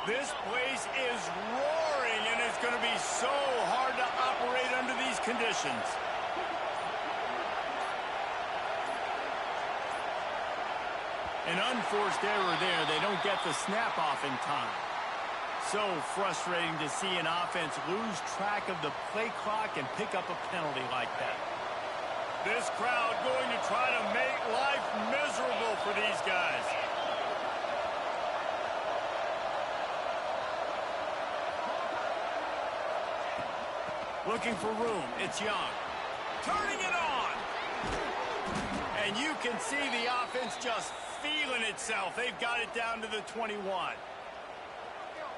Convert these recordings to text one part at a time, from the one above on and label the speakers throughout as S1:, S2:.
S1: This place is roaring, and it's going to be so hard to operate under these conditions. An unforced error there. They don't get the snap off in time. So frustrating to see an offense lose track of the play clock and pick up a penalty like that. This crowd going to try to make life miserable for these guys. Looking for room. It's Young. Turning it on. And you can see the offense just feeling itself. They've got it down to the 21.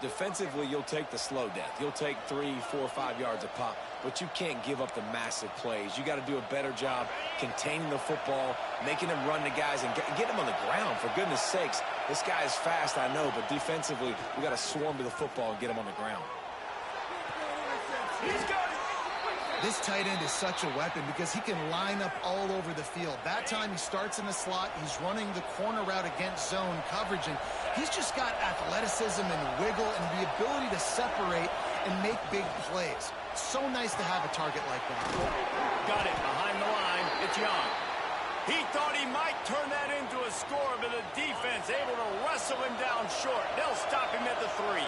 S2: Defensively, you'll take the slow death. You'll take 3, 4, 5 yards a pop, but you can't give up the massive plays. You got to do a better job containing the football, making them run the guys, and get them on the ground. For goodness sakes, this guy is fast, I know, but defensively, we got to swarm to the football and get him on the ground.
S1: He's got it.
S3: This tight end is such a weapon because he can line up all over the field. That time he starts in the slot. He's running the corner route against zone coverage, and he's just got athleticism and wiggle and the ability to separate and make big plays. So nice to have a target like that.
S1: Got it behind the line. It's Young. He thought he might turn that into a score, but the defense able to wrestle him down short. They'll stop him at the 3.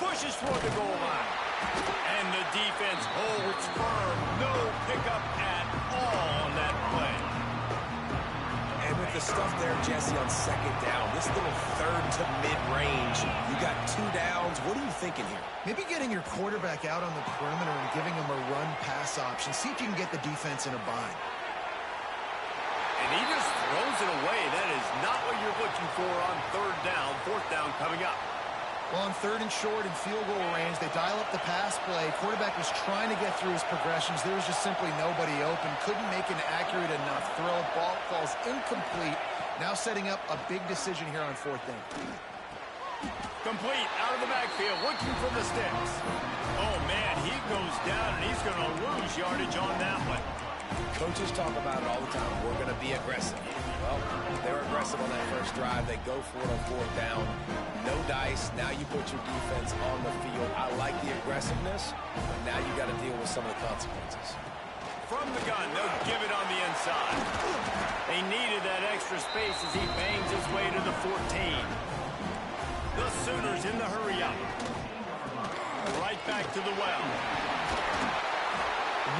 S1: Pushes toward the goal line. And the defense holds firm. No pickup at all on that play.
S2: And with the stuff there, Jesse, on second down, this little third to mid-range, you got 2 downs. What are you thinking here?
S3: Maybe getting your quarterback out on the perimeter and giving him a run-pass option. See if you can get the defense in a bind.
S1: And he just throws it away. That is not what you're looking for on third down. Fourth down coming up.
S3: Well, on third and short and field goal range, they dial up the pass play. Quarterback was trying to get through his progressions. There was just simply nobody open. Couldn't make an accurate enough throw. Ball falls incomplete. Now setting up a big decision here on fourth down.
S1: Complete out of the backfield, looking for the sticks. Oh, man, he goes down, and he's going to lose yardage on that one.
S2: Coaches talk about it all the time. We're going to be aggressive. Well, they're aggressive on that first drive. They go for it on fourth down. No dice. Now you put your defense on the field. I like the aggressiveness, but now you got to deal with some of the consequences.
S1: From the gun, they'll give it on the inside. They needed that extra space as he bangs his way to the 14. The Sooners in the hurry up. Right back to the well.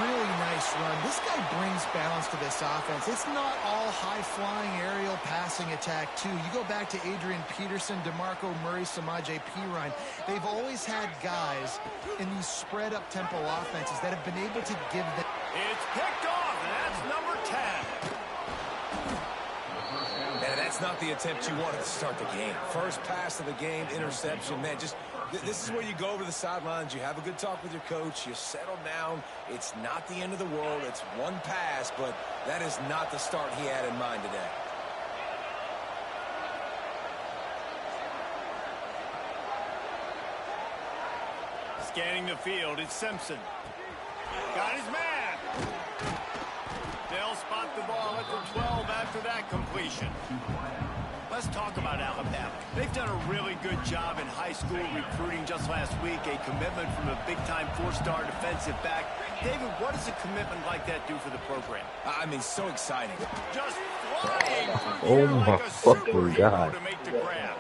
S3: Really nice run. This guy brings balance to this offense. It's not all high-flying aerial passing attack, too. You go back to Adrian Peterson, DeMarco Murray, Samaje Perine. They've always had guys in these spread-up tempo offenses that have been able to give them.
S1: It's picked off, and that's number 10.
S2: Man, that's not the attempt you wanted to start the game. First pass of the game, interception. Man, just this is where you go over the sidelines. You have a good talk with your coach. You settle down. It's not the end of the world. It's one pass, but that is not the start he had in mind today.
S1: Scanning the field, it's Simpson. Got his man. They'll spot the ball at the 12 after that completion. Let's talk about Alabama. They've done a really good job in high school recruiting. Just last week, a commitment from a big-time 4-star defensive back. David, what does a commitment like that do for the program?
S2: I mean, so exciting.
S1: Just flying
S4: Oh my
S1: like a
S4: fucking
S1: superhero
S4: God.
S1: to make the grab.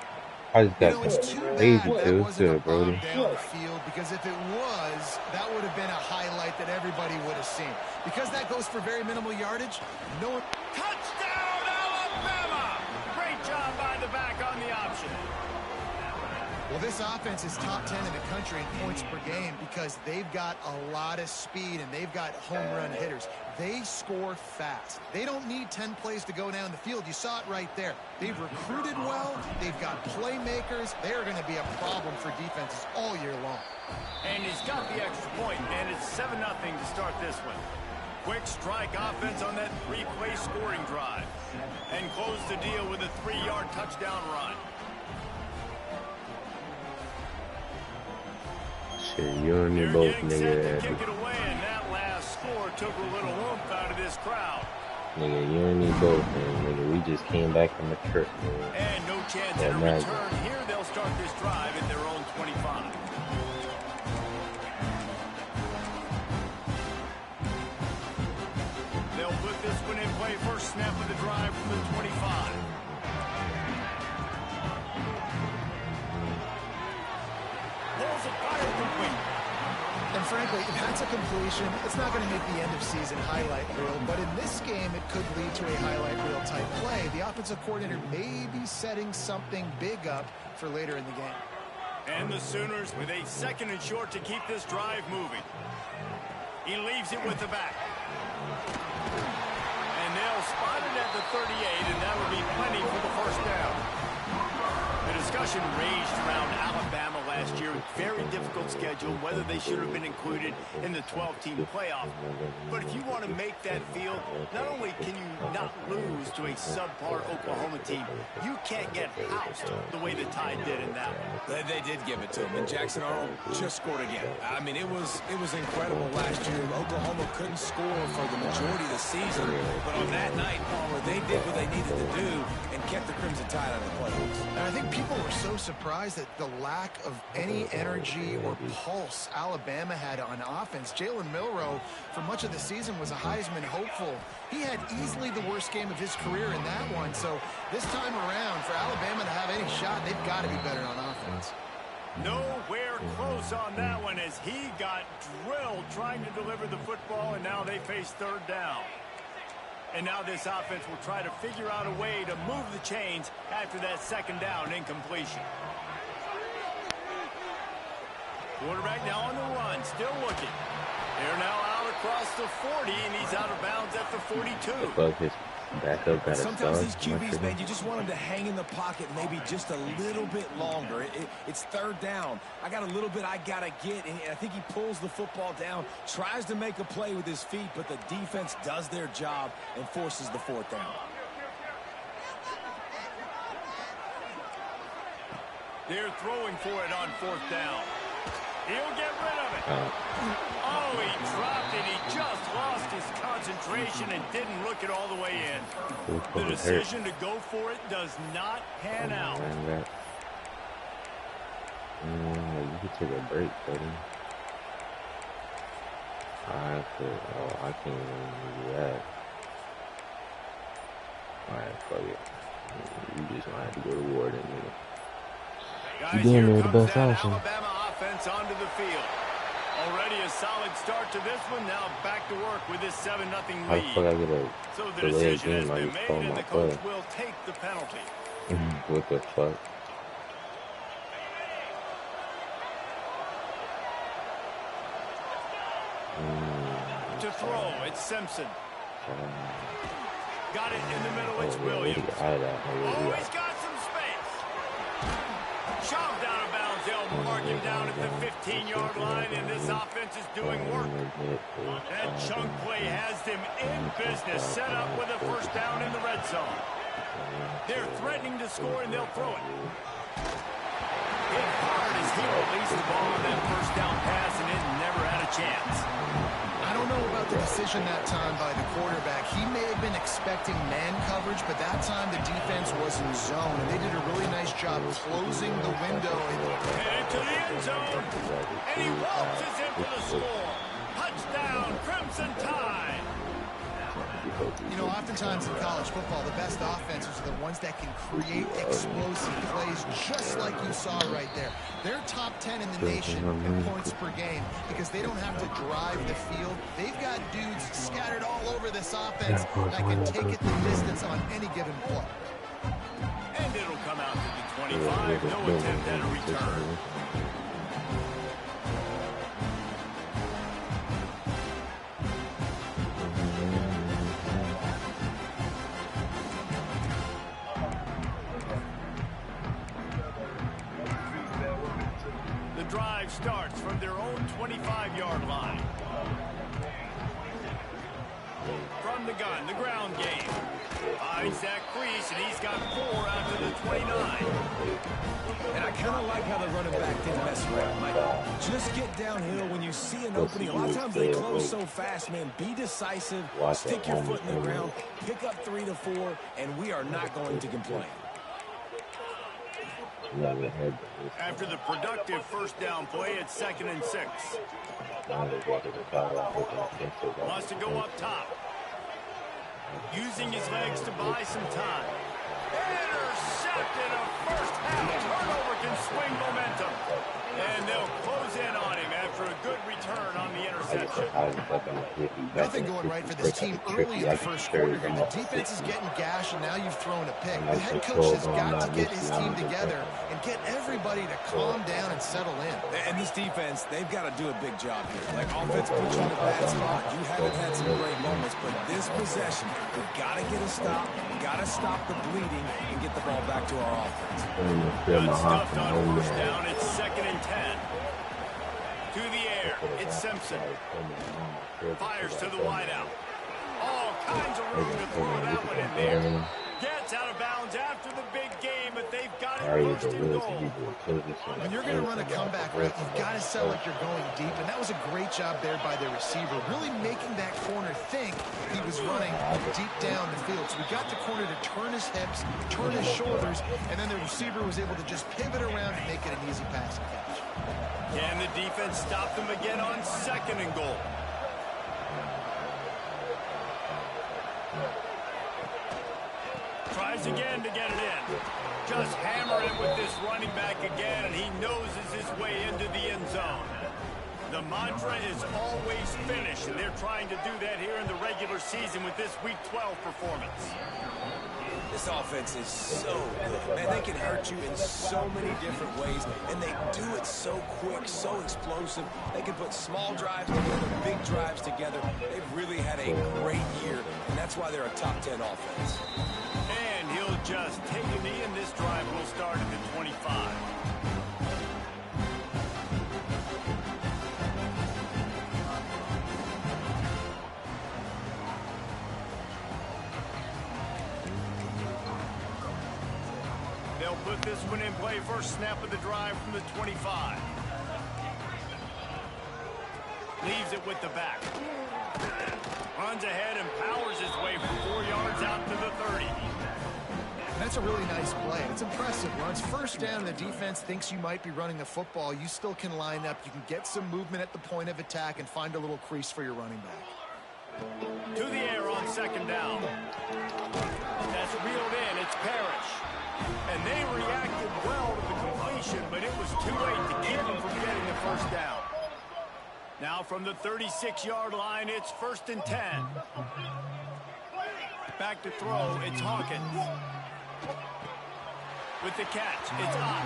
S4: I just got
S3: It's too
S4: crazy
S3: bad that
S4: too.
S3: wasn't a
S4: Good, Brody.
S3: bomb down the field, because if it was, that would have been a highlight that everybody would have seen. Because that goes for very minimal yardage, no one...
S1: Touchdown, Alabama! Great job by the back on the option.
S3: Well, this offense is top 10 in the country in points per game because they've got a lot of speed and they've got home run hitters. They score fast. They don't need 10 plays to go down the field. You saw it right there. They've recruited well. They've got playmakers. They're going to be a problem for defenses all year long.
S1: And he's got the extra point, and it's 7-0 to start this one. Quick strike offense on that 3-play scoring drive. And close the deal with a 3-yard touchdown run.
S4: Shit, you and me both,
S1: Getting set to
S4: nigga.
S1: kick it away, and that last score took a little oomph out of this crowd.
S4: Nigga, you don't need both, man. Nigga, we just came back from a trip, man.
S1: And no chance at a return here. They'll start this drive at their own 25. They'll put this one in play. First snap of the drive from the 25. Pulls a fire complete.
S3: And frankly, if that's a completion, it's not going to make the end of season highlight reel. But in this game, it could lead to a highlight reel type play. The offensive coordinator may be setting something big up for later in the game.
S1: And the Sooners with a 2nd and short to keep this drive moving. He leaves it with the back. And they'll spot it at the 38, and that would be plenty for the first down. The discussion raged around Alabama last year. Very difficult schedule, whether they should have been included in the 12-team playoff. But if you want to make that field, not only can you not lose to a subpar Oklahoma team, you can't get housed the way the Tide did in that one.
S2: They did give it to him, and Jackson Arnold just scored again. I mean, it was incredible last year. Oklahoma couldn't score for the majority of the season, but on that night, Palmer, they did what they needed to do and kept the Crimson Tide out of the playoffs.
S3: And I think people were so surprised at the lack of any energy or pulse Alabama had on offense. Jalen Milroe, for much of the season, was a Heisman hopeful. He had easily the worst game of his career in that one. So this time around, for Alabama to have any shot, they've got to be better on offense.
S1: Nowhere close on that one as he got drilled trying to deliver the football, and now they face 3rd down. And now this offense will try to figure out a way to move the chains after that 2nd down incompletion. Quarterback now on the run, still looking. They're now out across the 40, and he's out of bounds at the 42.
S4: Above his backup got a
S2: Sometimes
S4: star.
S2: these QBs, man, you just want them to hang in the pocket maybe just a little bit longer. It's 3rd down. I got a little bit I got to get, and I think he pulls the football down, tries to make a play with his feet, but the defense does their job and forces the 4th down.
S1: They're throwing for it on 4th down. He'll get rid of it. Oh, he dropped it. He just lost his concentration and didn't look it all the way in. The decision to go for it does not pan out.
S4: You can take a break, buddy. I can't even do that. Alright, fuck it. You just gonna have to go to war then, nigga.
S1: Guys,
S4: You
S1: here
S4: doing
S1: comes
S4: the best
S1: that
S4: option.
S1: Alabama offense onto the field. Already a solid start to this one. Now back to work with this 7-0
S4: How the fuck
S1: lead.
S4: I get a
S1: So the
S4: delay
S1: decision has
S4: game? I
S1: been
S4: just
S1: made,
S4: called
S1: and
S4: my
S1: the coach
S4: play.
S1: will take the penalty.
S4: What the fuck?
S1: To throw, it's Simpson. Got it in the middle, it's
S4: Oh,
S1: Williams.
S4: out of that.
S1: Oh, he's got some space. Shoved out of bounds. They'll mark him down at the 15-yard line, and this offense is doing work. That chunk play has them in business, set up with a 1st down in the red zone. They're threatening to score, and they'll throw it. Hit hard as he released the ball on that 1st down pass, and it never had a chance.
S3: I don't know about the decision that time by the quarterback. He may have been expecting man coverage, but that time the defense was in zone, and they did a really nice job closing the window.
S1: And into the end zone, and he waltzes in for the score. Touchdown, Crimson Tide.
S3: You know, oftentimes in college football, the best offenses are the ones that can create explosive plays, just like you saw right there. They're top 10 in the nation in points per game because they don't have to drive the field. They've got dudes scattered all over this offense that can take it the distance on any given play.
S1: And it'll come out to the 25. No attempt at a return. The drive starts from their own 25-yard line. From the gun, the ground game. Finds that crease, and he's got 4 after the 29.
S2: And I kind of like how the running back didn't mess around. Like, just get downhill when you see an opening. A lot of times they close so fast, man. Be decisive, stick your foot in the ground, pick up 3 to 4, and we are not going to complain.
S1: After the productive first down play, it's 2nd and 6. Wants to go up top. Using his legs to buy some time. Intercepted, a first half turnover can swing momentum. And they'll close in on him after a good return on the interception.
S3: Nothing going right for this team early in the first quarter here. The defense is getting gashed, and now you've thrown a pick. The head coach has got to get his team together and get everybody to calm down and settle in.
S2: And this defense, they've got to do a big job here. Like, offense puts you in a bad spot. You haven't had some great moments, but this possession, we've got to get a stop. We've got to stop the bleeding and get the ball back to our offense.
S1: Good stuff on first down. It's 2nd and 10. To the air, it's Simpson. Fires to the wideout. All kinds of room to throw that one in there. Gets out of bounds after the big game, but they've got it first and goal.
S3: When you're going to run a comeback route, you've got to sell like you're going deep, and that was a great job there by the receiver, really making that corner think he was running deep down the field. So we got the corner to turn his hips, turn his shoulders, and then the receiver was able to just pivot around and make it an easy pass and catch.
S1: Can the defense stop them again on 2nd and goal? Tries again to get it in. Just hammer it with this running back again, and he noses his way into the end zone. The mantra is always finish, and they're trying to do that here in the regular season with this Week 12 performance.
S2: This offense is so good. Man, they can hurt you in so many different ways, and they do it so quick, so explosive. They can put small drives together, big drives together. They've really had a great year, and that's why they're a top 10 offense.
S1: And he'll just take a knee, and this drive will start at the 25. They'll put this one in play. First snap of the drive from the 25. Leaves it with the back. Runs ahead and powers his way for 4 yards out to the 30.
S3: That's a really nice play. It's impressive. Runs first down, and the defense thinks you might be running the football. You still can line up. You can get some movement at the point of attack and find a little crease for your running back.
S1: To the air on 2nd down. That's reeled in. It's Parrish. And they reacted well to the completion, but it was too late to keep them from getting the first down. Now from the 36-yard line, it's 1st and 10. Back to throw, it's Hawkins. With the catch, it's Ott.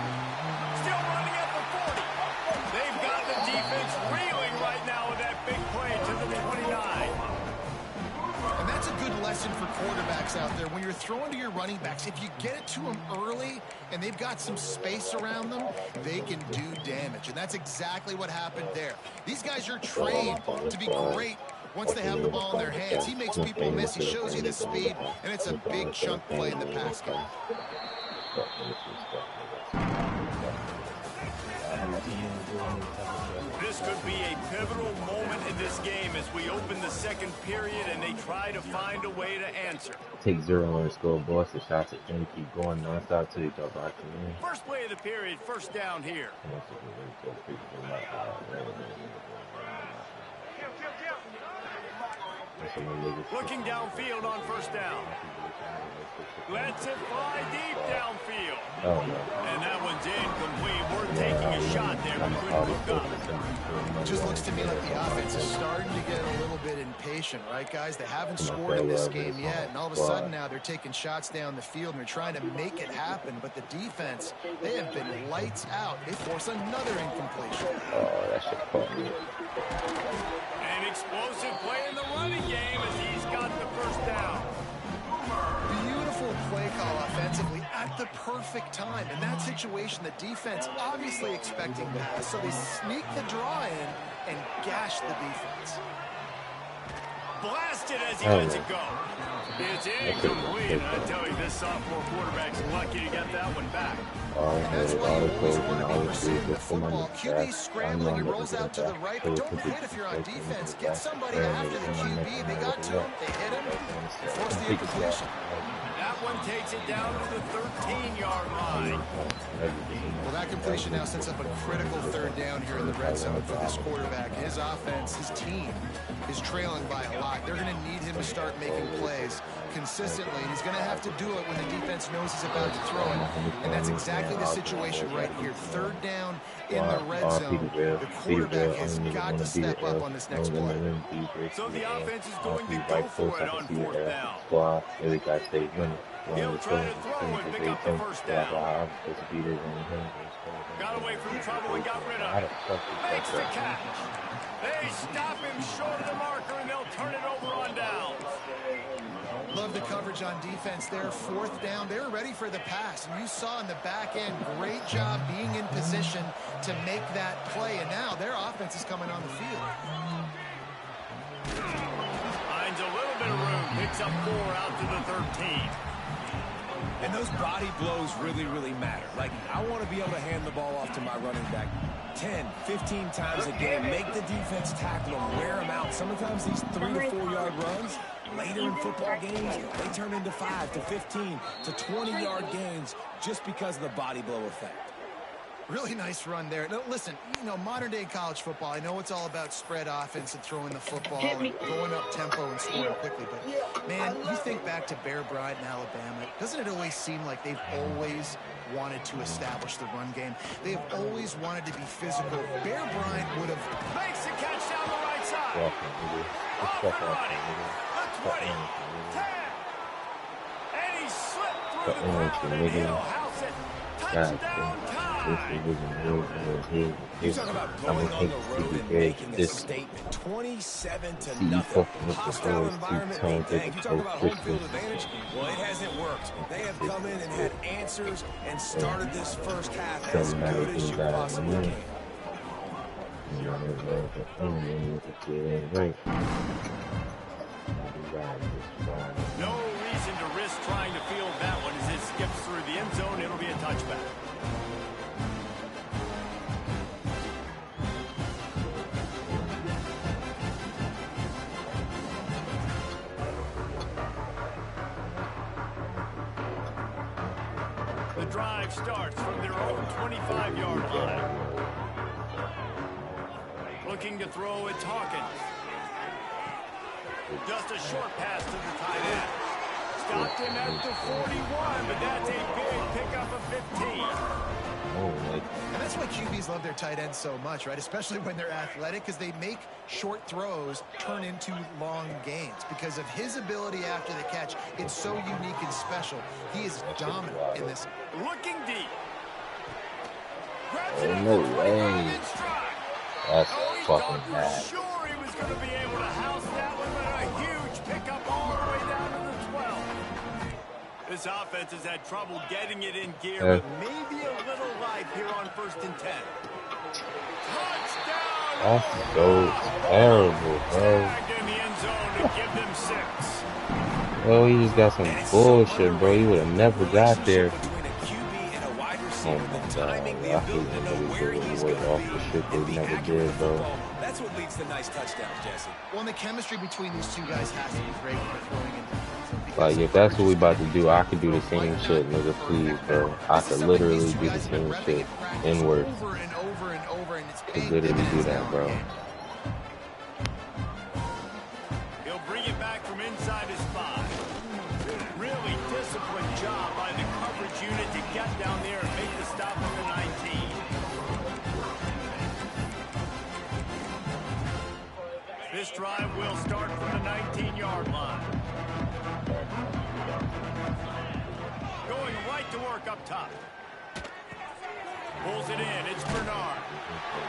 S1: Still running at the 40. They've got the defense reeling right now with that big play to the 29.
S3: And that's a good lesson for quarterbacks out there. When you're throwing to your running backs, if you get it to them early and they've got some space around them, they can do damage. And that's exactly what happened there. These guys are trained to be great once they have the ball in their hands. He makes people miss. He shows you the speed, and it's a big chunk play in the pass game.
S1: This could be a pivotal moment in this game as we open the second period and they try to find a way to answer.
S4: Take 0 on the scoreboard, so shots at them, keep going nonstop till you go back to me.
S1: First play of the period, first down here. Looking downfield on first down. Lets it fly deep downfield. And that one's incomplete. We're taking a shot there, but couldn't hook up.
S3: It just looks to me like the offense is starting to get a little bit impatient, right, guys? They haven't scored in this game yet, and all of a sudden now they're taking shots down the field and they're trying to make it happen. But the defense, they have been lights out. They force another incompletion.
S4: Oh, that shit caught me.
S1: An explosive play in the running game as he's got the first down.
S3: Beautiful play call offensively at the perfect time. In that situation, the defense obviously expecting that, so they sneak the draw in and gash the defense.
S1: Blasted as he lets it go. It's incomplete. And I tell you, this sophomore quarterback's lucky to get that one back.
S3: That's why you always want to be pursuing the football. QB scrambling, he rolls out to the right, but don't quit if you're on defense. Get somebody after the QB. They got to him, they hit him, force the incompletion.
S1: That one takes it down to the 13-yard line.
S3: Well, that completion now sets up a critical third down here in the red zone for this quarterback. His offense, his team is trailing by a lot. They're going to need him to start making plays consistently, and he's going to have to do it when the defense knows he's about to throw it. And that's exactly the situation right here. Third down in the red zone. The quarterback has got to step up on this next play.
S1: So the offense is going to go for it on fourth down. He'll try to throw and pick up the first down. Got away from trouble and got rid of it. Makes the catch. They stop him short of the marker, and they'll turn it over on downs.
S3: Love the coverage on defense there. Fourth down. They were ready for the pass. And you saw in the back end, great job being in position to make that play. And now their offense is coming on the field.
S1: Finds a little bit of room. Picks up 4 out to the 13.
S2: And those body blows really, really matter. Like, I want to be able to hand the ball off to my running back 10, 15 times a game. Make the defense tackle them, wear them out. Sometimes these 3 to 4 yard runs, later in football games, they turn into 5 to 15 to 20-yard gains just because of the body blow effect.
S3: Really nice run there. Now, listen, you know, modern-day college football, I know it's all about spread offense and throwing the football and going up tempo and scoring quickly, but, man, you think back to Bear Bryant in Alabama, doesn't it always seem like they've always wanted to establish the run game? They've always wanted to be physical. Bear Bryant would have...
S1: Makes the catch down the right side. Off and running. The 20, 10. And he slipped through the crowd, and he'll house it. Touchdown time.
S2: You talk about going on the road and making a statement. 27-0. Hostile environment made things. You talk about home field advantage. Well, it hasn't worked. They have come in and had answers and started this first half as good as you possibly can.
S1: No reason to risk trying to field that one as it skips through the end zone. It'll be a touchback. The drive starts from their own 25-yard line. Looking to throw, it's Hawkins. Just a short pass to the tight end. Stopped him at the 41, but that's a big pickup of 15.
S3: And that's why QBs love their tight ends so much, right? Especially when they're athletic, because they make short throws turn into long gains. Because of his ability after the catch, it's so unique and special. He is dominant in this.
S1: Looking deep. Grabs it
S4: Oh,
S1: up
S4: no
S1: for 25
S4: way.
S1: in stride.
S4: That's
S1: He
S4: fucking
S1: thought for
S4: bad.
S1: sure he was going to be able to house that one, but a huge pickup all the way down to the 12. This offense has had trouble getting it in gear, but maybe a little life here on 1st and 10. Touchdown!
S4: That's so terrible, bro.
S1: Tagged in the end zone to give them 6.
S4: Well, he just got some bullshit, bro. He would have never got there.
S2: Between a QB and a wide receiver,
S4: Oh my
S2: the
S4: god,
S2: timing, the
S4: I
S2: ability
S4: hate
S2: to know
S4: when
S2: where
S4: they
S2: he's
S4: do
S2: going
S4: it off
S2: to
S4: the
S2: be,
S4: shit
S2: and
S4: they
S2: be
S4: never
S2: accurate
S4: did,
S2: with the
S4: bro.
S2: football. That's what leads to nice touchdowns, Jesse.
S3: Well, and the chemistry between these two guys has to be great when they're throwing it.
S4: Like, if that's what we about to do, I could do the same shit, nigga, please, bro. I could literally do the same shit inward.
S3: Over and over and over, and it's
S4: Could literally do that, bro.
S1: He'll bring it back from inside his 5. Really disciplined job by the coverage unit to get down there and make the stop on the 19. This drive will start from the 19-yard line. Going right to work up top. Pulls it in. It's Bernard.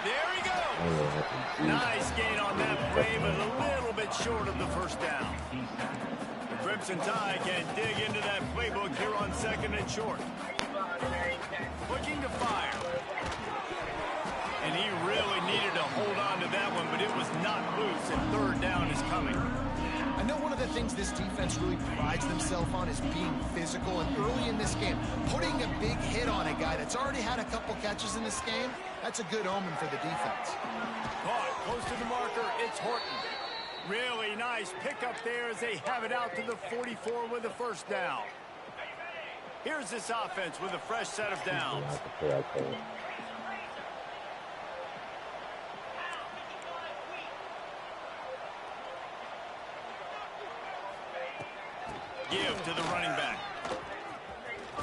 S1: There he goes. Nice gain on that play, but a little bit short of the first down. The Crimson Tide can dig into that playbook here on 2nd and short. Looking to fire. And he really needed to hold on to that one, but it was not loose, and 3rd down is coming.
S3: I know one of the things this defense really prides themselves on is being physical, and early in this game, putting a big hit on a guy that's already had a couple catches in this game, that's a good omen for the defense.
S1: Caught close to the marker, it's Horton. Really nice pickup there as they have it out to the 44 with a first down. Here's this offense with a fresh set of downs. Give to the running back.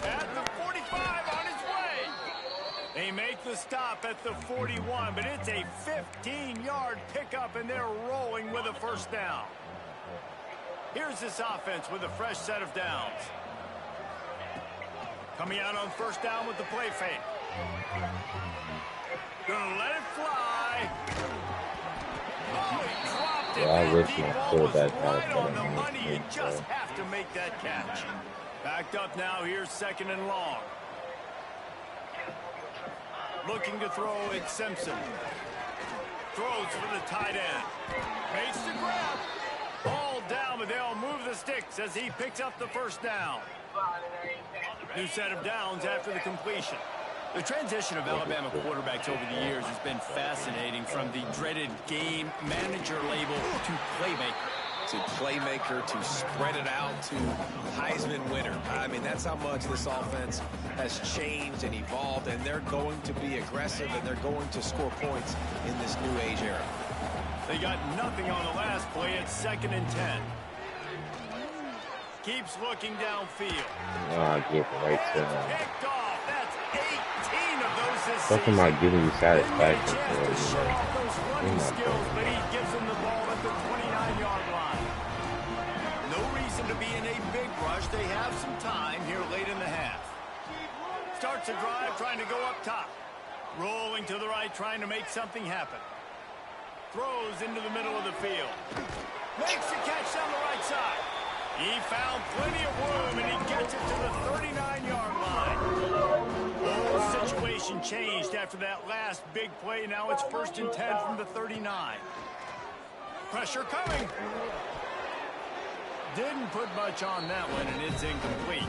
S1: At the 45 on his way. They make the stop at the 41, but it's a 15-yard pickup, and they're rolling with a first down. Here's this offense with a fresh set of downs. Coming out on first down with the play fake. Gonna let it fly. Oh, he dropped it.
S4: I wish
S1: Deep
S4: my
S1: ball was
S4: quarterback
S1: right
S4: had
S1: on the
S4: that.
S1: money. You just have to make that catch. Backed up now. Here's second and long. Looking to throw, it's Simpson. Throws for the tight end. Makes the grab. Ball down, but they'll move the sticks as he picks up the first down. New set of downs after the completion.
S5: The transition of Alabama quarterbacks over the years has been fascinating, from the dreaded game manager label to playmaker.
S2: To playmaker, to spread it out, to Heisman winner. I mean, that's how much this offense has changed and evolved, and they're going to be aggressive, and they're going to score points in this new age era.
S1: They got nothing on the last play. It's 2nd and 10. Keeps looking downfield.
S4: I get right to him.
S1: Picked off. That's 18 of those this
S4: Talking
S1: season.
S4: about giving you satisfaction
S1: Chance
S4: for
S1: to
S4: it,
S1: show off those running
S4: not
S1: skills,
S4: bad.
S1: but he gives them the ball at the 29-yard line. No reason to be in a big rush. They have some time here late in the half. Starts a drive trying to go up top. Rolling to the right, trying to make something happen. Throws into the middle of the field. Makes the catch down the right side. He found plenty of room, and he gets it to the 39-yard line. Whole situation changed after that last big play. Now it's 1st and 10 from the 39. Pressure coming. Didn't put much on that one, and it's incomplete.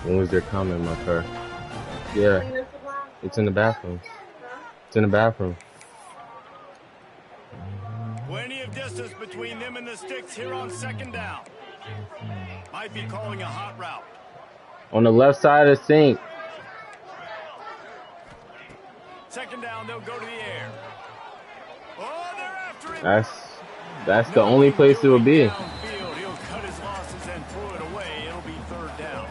S4: When was their comment, my car? Yeah. It's in the bathroom. It's in the bathroom.
S1: Plenty of distance between them and the sticks here on 2nd down. Might be calling a hot route.
S4: On the left side of the sink.
S1: 2nd down, they'll go to the air. Oh, they're after him.
S4: That's the only place it will be.
S1: Downfield, he'll cut his losses and throw it away. It'll be 3rd down.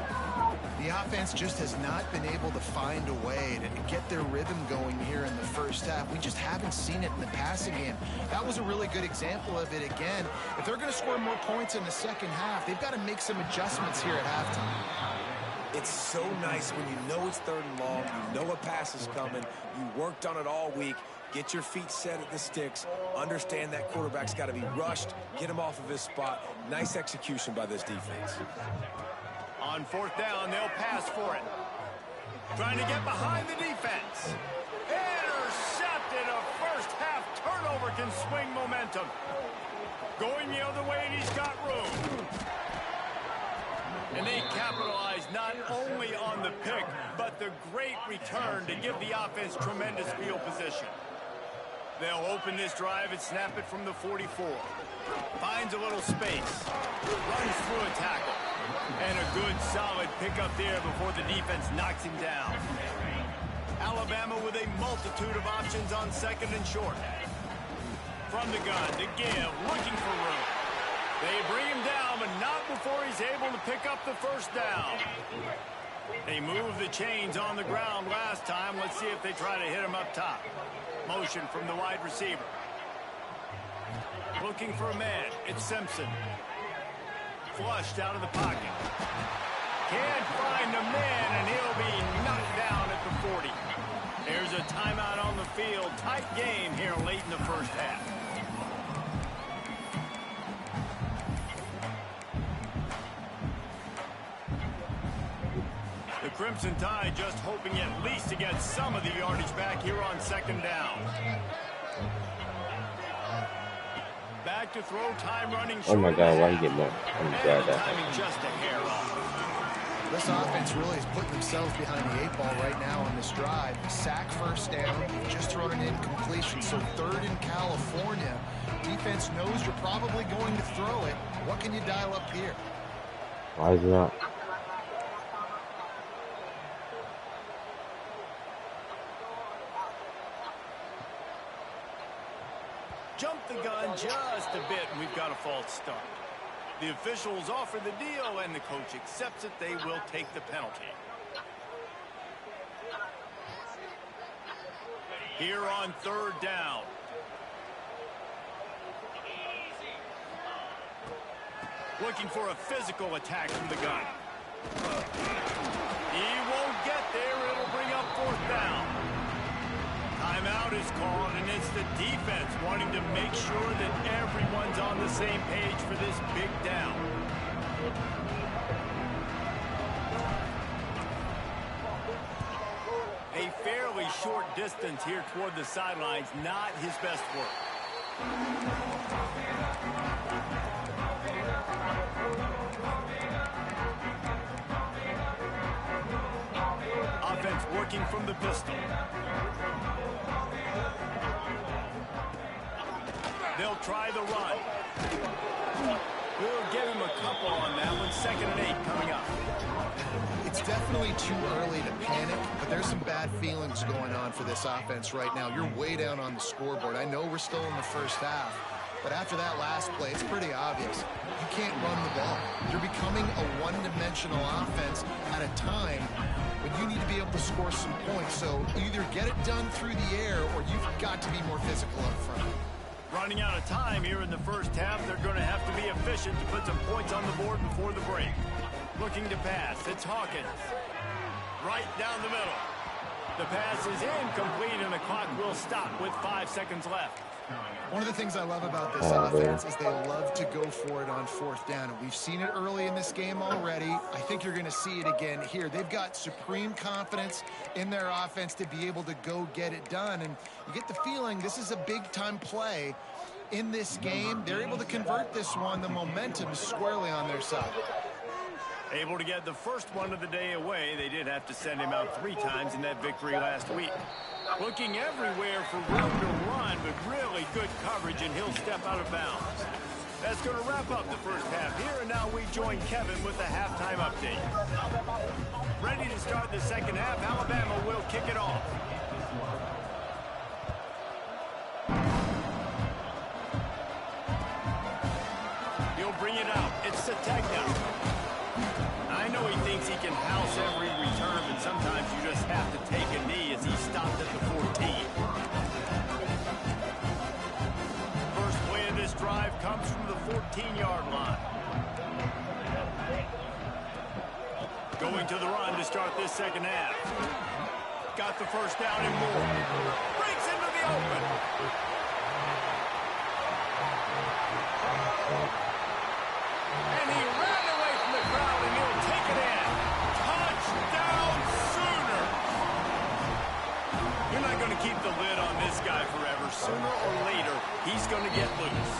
S3: The offense just has not been able to find a way to get their rhythm going here in the first half. We just haven't seen it in the passing game. That was a really good example of it again. If they're going to score more points in the second half, they've got to make some adjustments here at halftime.
S2: It's so nice when you know it's 3rd and long, you know a pass is coming, you worked on it all week, get your feet set at the sticks, understand that quarterback's got to be rushed, get him off of his spot. Nice execution by this defense.
S1: On 4th down, they'll pass for it. Trying to get behind the defense. Intercepted. A first half turnover can swing momentum. Going the other way, and he's got room. And they capitalize not only on the pick, but the great return to give the offense tremendous field position. They'll open this drive and snap it from the 44. Finds a little space. Runs through a tackle. And a good, solid pickup there before the defense knocks him down. Alabama with a multitude of options on 2nd and short. From the gun to give, looking for room. They bring him down, but not before he's able to pick up the first down. They moved the chains on the ground last time. Let's see if they try to hit him up top. Motion from the wide receiver. Looking for a man. It's Simpson. Flushed out of the pocket. Can't find a man, and he'll be knocked down at the 40. There's a timeout on the field. Tight game here late in the first half. The Crimson Tide just hoping at least to get some of the yardage back here on 2nd down. to throw, time running
S4: Oh
S1: short
S4: my
S1: of
S4: God,
S1: the
S4: why you
S1: half.
S4: getting that? I'm
S1: And
S4: glad
S1: the
S4: that
S1: timing
S4: happened.
S1: just a hair off.
S3: This offense really is putting themselves behind the 8 ball right now on this drive. Sack first down, just thrown an incompletion. So 3rd in California. Defense knows you're probably going to throw it. What can you dial up here?
S4: Why is it not?
S1: Jump the gun just a bit, and we've got a false start. The officials offer the deal, and the coach accepts it. They will take the penalty. Here on 3rd down. Looking for a physical attack from the gun. He won't get there. It'll bring up 4th down. Timeout is called, and it's the defense wanting to make sure that everyone's on the same page for this big down. A fairly short distance here toward the sidelines, not his best work. Offense working from the pistol. They'll try the run. We'll give him a couple on that one. 2nd and 8 coming up.
S3: It's definitely too early to panic, but there's some bad feelings going on for this offense right now. You're way down on the scoreboard. I know we're still in the first half, but after that last play, it's pretty obvious. You can't run the ball. You're becoming a one-dimensional offense at a time when you need to be able to score some points. So either get it done through the air or you've got to be more physical up front.
S1: Running out of time here in the first half. They're going to have to be efficient to put some points on the board before the break. Looking to pass. It's Hawkins. Right down the middle. The pass is incomplete, and the clock will stop with 5 seconds left.
S3: One of the things I love about this offense is they love to go for it on 4th down. And we've seen it early in this game already. I think you're going to see it again here. They've got supreme confidence in their offense to be able to go get it done. And you get the feeling this is a big-time play in this game. They're able to convert this one. The momentum is squarely on their side.
S1: Able to get the first one of the day away. They did have to send him out 3 times in that victory last week. Looking everywhere for room to run, but really good coverage, and he'll step out of bounds. That's going to wrap up the first half here, and now we join Kevin with the halftime update. Ready to start the second half. Alabama will kick it off. He'll bring it out. It's Sategna. I know he thinks he can house every return, but sometimes you just have to take a knee as he stopped at the 14. First play of this drive comes from the 14-yard line. Going to the run to start this second half. Got the first down and more. Breaks into the open. And he ran away from the crowd, and he'll take it in. Touchdown Sooner! You're not going to keep the lid on this guy forever. Sooner or later, he's going to get loose.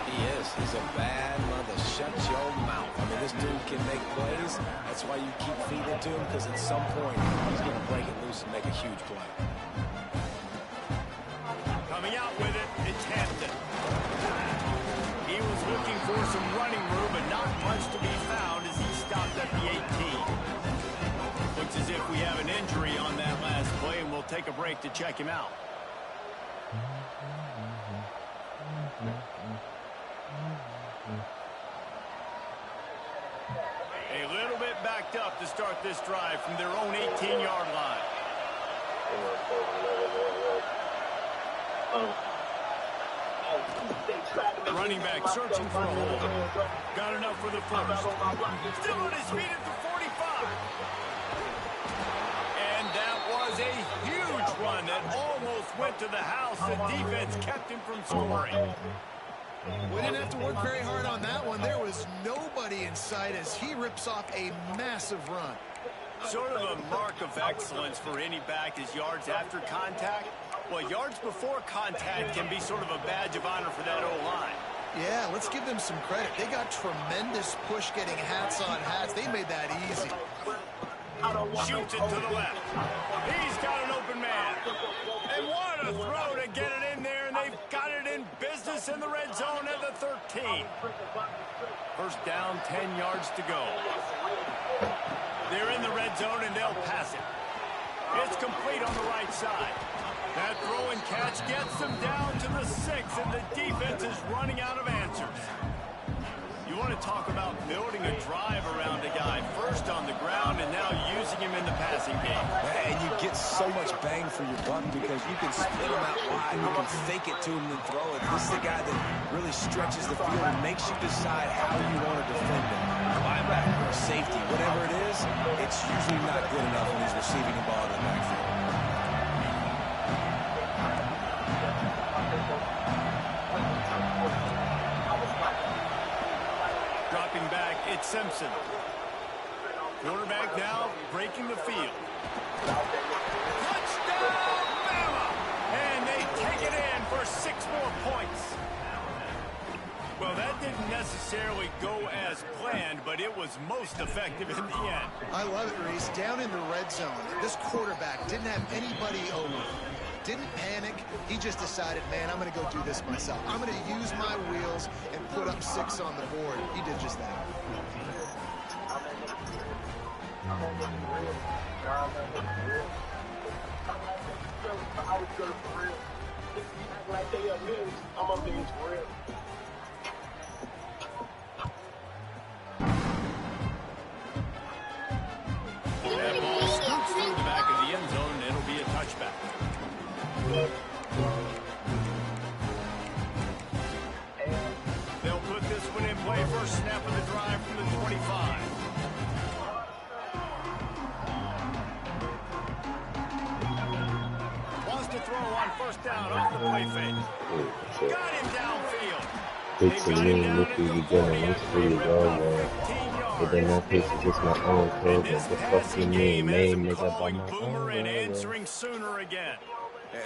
S2: He is. He's a bad mother. Shut your mouth. I mean, this dude can make plays. That's why you keep feeding to him, because at some point, he's going to break it loose and make a huge play.
S1: Coming out with it, it's Hampton. He was looking for some running room, but not much to be found as he stopped at the 18. Looks as if we have an injury on that last play, and we'll take a break to check him out. A little bit backed up to start this drive from their own 18-yard line. Running back searching for a hole. Got enough for the first. Still on his feet at the 45. And that was a huge run that almost went to the house. The defense kept him from scoring.
S3: We didn't have to work very hard on that one. There was nobody in sight as he rips off a massive run.
S1: Sort of a mark of excellence for any back is yards after contact. Well, yards before contact can be sort of a badge of honor for that O-line.
S3: Yeah, let's give them some credit. They got tremendous push getting hats on hats. They made that easy.
S1: Shoots it to the left. He's got an open man. And what a throw to get it in there, and they've got it in business in the red zone at the 13. First down, 10 yards to go. They're in the red zone, and they'll pass it. It's complete on the right side. That throw and catch gets them down to the 6, and the defense is running out of answers. You want to talk about building a drive around a guy, first on the ground and now using him in the passing game.
S2: And you get so much bang for your buck because you can split him out wide, you can fake it to him and throw it. This is the guy that really stretches the field and makes you decide how you want to defend him. Linebacker or safety, whatever it is, it's usually not good enough when he's receiving the ball in the backfield.
S1: Dropping back, it's Simpson. Quarterback now breaking the field. Touchdown, Bama! And they take it in for 6 more points. Well, that didn't necessarily go as planned, but it was most effective in the end.
S3: I love it, Reese. Down in the red zone, this quarterback didn't have anybody open. Didn't panic. He just decided, man, I'm going to go do this myself. I'm going to use my wheels and put up 6 on the board. He did just that.
S1: That ball scoots through the back of the end zone, and it'll be a touchback. They'll put this one in play. First snap of the drive from the 25. Wants to throw on first down off the play fake. Got him downfield.
S4: It's a mean look at you getting this pretty well, man. But then that case is just my own code. What the fuck you mean, man? Nigga, by my
S1: Boomer and
S4: own
S1: answering sooner again.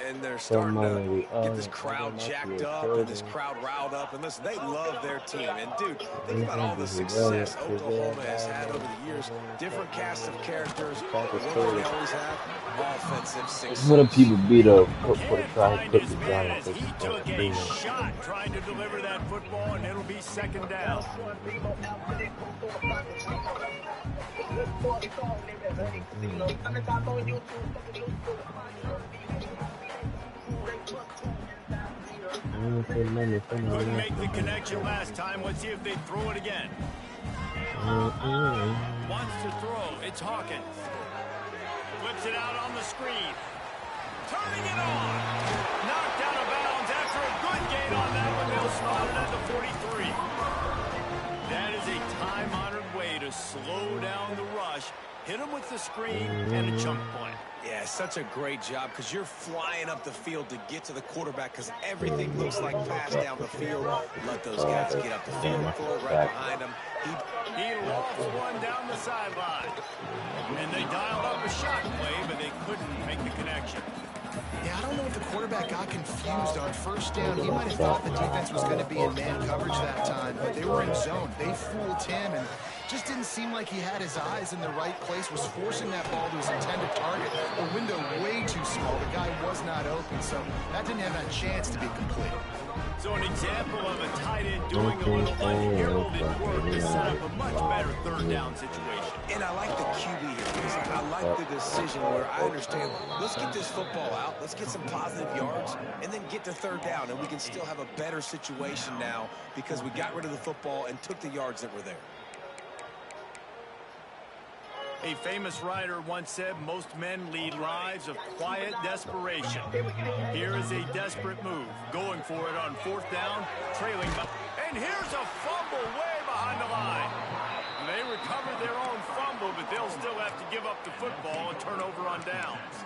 S2: And they're starting to get this crowd jacked up and this crowd riled up. And listen, they love their team. And, dude, think about all the success Oklahoma has had over the years. Different casts of characters. What do they always have? Offensive success.
S4: What do people beat up for the try to put the Giants?
S1: He took a shot trying to deliver that football, and it'll be second down. Couldn't make the connection last time. Let's see if they throw it again. Wants to throw. It's Hawkins. Flips it out on the screen. Turning it on. Knocked out of bounds after a good gain on that one. They'll spot it at the 43. That is a time-honored way to slow down the rush. Hit him with the screen and a chunk play.
S2: Yeah, such a great job because you're flying up the field to get to the quarterback because everything looks like pass down the field. Let those guys get up the field, throw it right behind him.
S1: He lost one down the sideline. And they dialed up a shot play, but they couldn't make the connection.
S3: Yeah, I don't know if the quarterback got confused on first down. He might have thought the defense was going to be in man coverage that time, but they were in zone. They fooled him and just didn't seem like he had his eyes in the right place, was forcing that ball to his intended target. The window way too small. The guy was not open, so that didn't have a chance to be complete.
S1: So an example of a tight end doing a little unheralded work to set up a much better third down situation.
S2: And I like the QB here because I like the decision where I understand, let's get this football out, let's get some positive yards, and then get to third down, and we can still have a better situation now because we got rid of the football and took the yards that were there.
S1: A famous writer once said, most men lead lives of quiet desperation. Here is a desperate move. Going for it on fourth down, trailing. And here's a fumble way behind the line. They recovered their own fumble, but they'll still have to give up the football and turn over on downs.